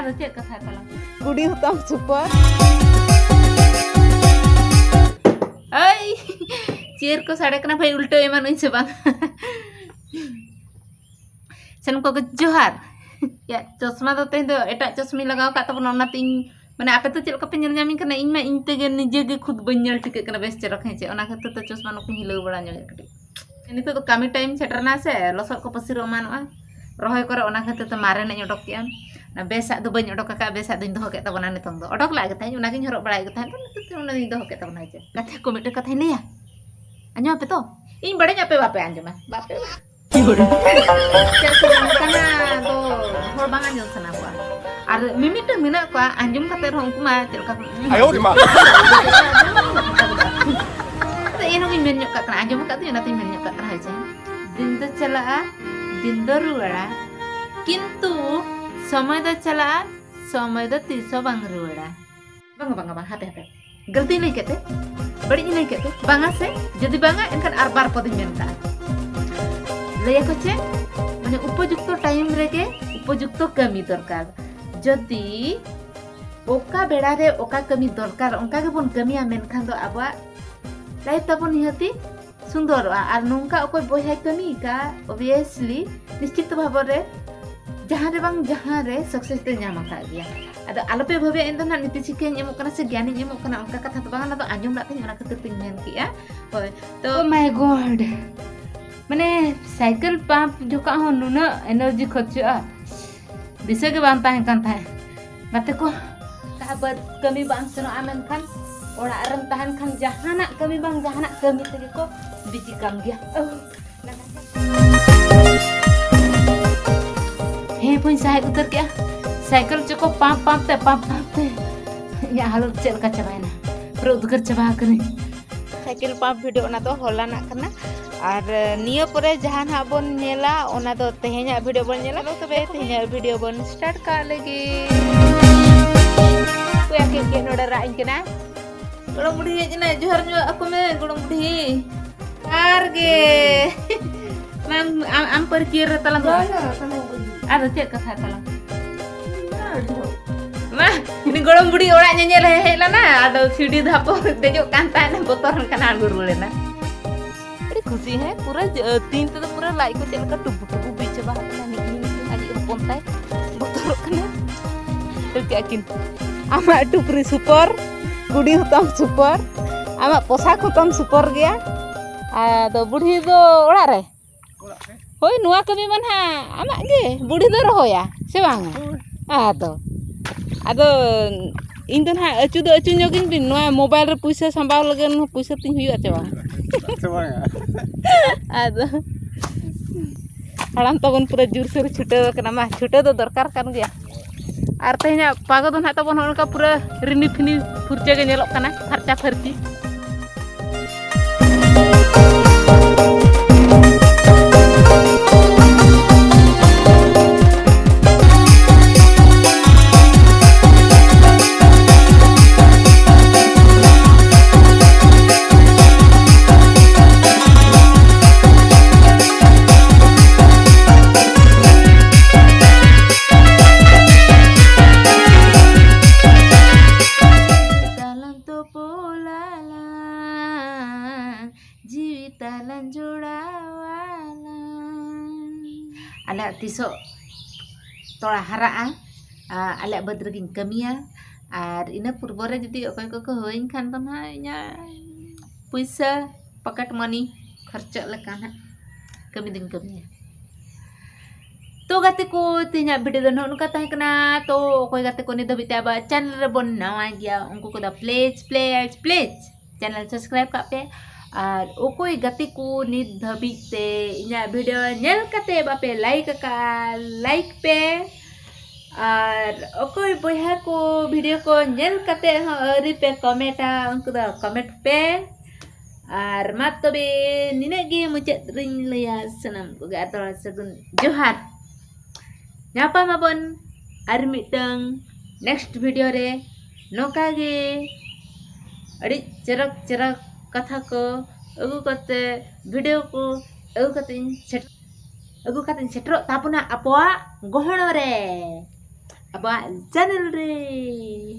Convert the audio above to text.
Ada cek kata talang. Budi Hutam Super. Ay, cheer ko sade kena bhai ulto eman hoise bang. Sen ko johar. Ya चश्मा तो तें एटा चश्मी लगाव का तब नौना तीन माने आपे तो चल कपे nyel nyami kana इन मा इन तेगे निजे गे खुद बन्यल ठीक कना बेस चरक हे ओना खातिर तो चश्मा नको हिलो बड़ा ᱧᱚᱜ कटी नि तो कामी टाइम सेटरना से लसर को पसिर मानवा रहोय करे ओना खातिर तो मारे ने ओडक के ना बेसा दो बन ओडक का बेसा दिन दो के तबना नितंग दो ओडक ला के ताई ओना गिन हरक बड़ा के ताई तो ओना दिन दो के तबना जे कथे को मिटे कथे लिया अन्यो पे तो इन बड़े ᱧapे बापे anjuma बापे karena do hor bang anjum sana ko ar mimite mina ko anjum kate rong kuma tel ka ayo di ma te ino min men nyok ka anjum ka tu na tin men nyok ka aja din do chala din do ruara kintu samay do chala samay do tiso bang ruara bang hate galti nahi kete badi nahi kete banga se jodi banga enkan arbar podin menta लया को चे माने उपयुक्त time रेगे उपयुक्त कमी दरकार जदि ओका बेड़ा रे ओका कमी दरकार ओंका के बन कमिया मेनखान दो आबा लाइफ तबन निहति सुंदर आर नोंका ओको बयहा कमी का ऑब्वियसली निश्चित भाव रे जहां रे सक्सेस ते ᱧᱟᱢ aka गया अद आलोपे भाबे इन दो ना नीति शिक्षा एमो कना से ज्ञान एमो कना ओंका कथा तो बांगा ना तो आंजम ला ते ओना खातिर तिन मेन किया होय तो माय गॉड माने साइकिल पंप जोका हो नुना एनर्जी खर्चा दिसे के बांता है कान था बाते को काबत कमी बांग सनो आमेन खान ओड़ा रन ताहन खान जहाना कमी तेगे को बिजी काम गया हे पुन साइड उतर क्या साइकिल चको पंप ते या हालत चल का चबायना पूरा उदकर चबा कने साइकिल पंप वीडियो ना तो होला ना करना और नियो परे जहां हा बन नेला ओना दो तेहेना वीडियो बन नेला तबे तेहेना वीडियो बन स्टार्ट का लेगी को के नोडा राइन केना गोड़म बुढ़ी जना जोहर न्यो ako me गोड़म बुढ़ी आर गे मैम आम पर किर तलंग आरो चेक कथा तलंग मा ini गोड़म बुढ़ी ओड़ा नेनेल हेला ना आदो सीढ़ी धापो देजो कान ताने बोतर काना गुरुलेना खुशी है पूरा तीन तो पूरा लाइक को चलका टुबु बीच बा ना आदि पोंताय बोतर कना तो क्या किन आमा टुकरी सुपर गुडी हुतम सुपर आमा पोसाक हुतम सुपर गया आदो बुढ़ी दो ओड़ा रे होय नुआ कमी मन हा आमा गे बुढ़ी दो रहोया से बांगा आदो इन तो ना अचु ᱧᱚᱜᱤᱧ बिन नुआ मोबाइल रे पैसा संभाव लगन पैसा तिन हुआ चे बांगा आदो हड़ाम तबन पूरा जोर से छुटे कना मा छुटे दो दरकार कान गया आर तेना पागो दो ना तबन होनका पूरा रिनी फिनी फुरचे के नेलो कना खर्चा फरची आले तिसो तोड़ा हरा आले बद्रगिन कमिया और इन पूर्व रे जदि अकय को होइन खान तो ना इना पैसा पॉकेट मनी खर्च लेका ना कमी दिन कमिया तो गाते को तिना वीडियो दन उनका ताहे कना तो अकय गाते को नि दबिते अब चैनल रे बन नवा गया उनको को दा प्लीज चैनल सब्सक्राइब का पे और ओकोई गति को नित धबिते इना वीडियो नेल कते बापे लाइक पे और ओकोई बया को वीडियो को नेल कते अरी पे कमेंटा उनको दा कमेंट पे और मा तबे निनेगे मुचे रिन लया सनम को गातरा सगुन जोहार nyapa mabon ar mitang next video re noka ge adi cerak कथा को अगु कते वीडियो को अगु कते सेटरो तापुना अपवा गहण रे अब चैनल रे।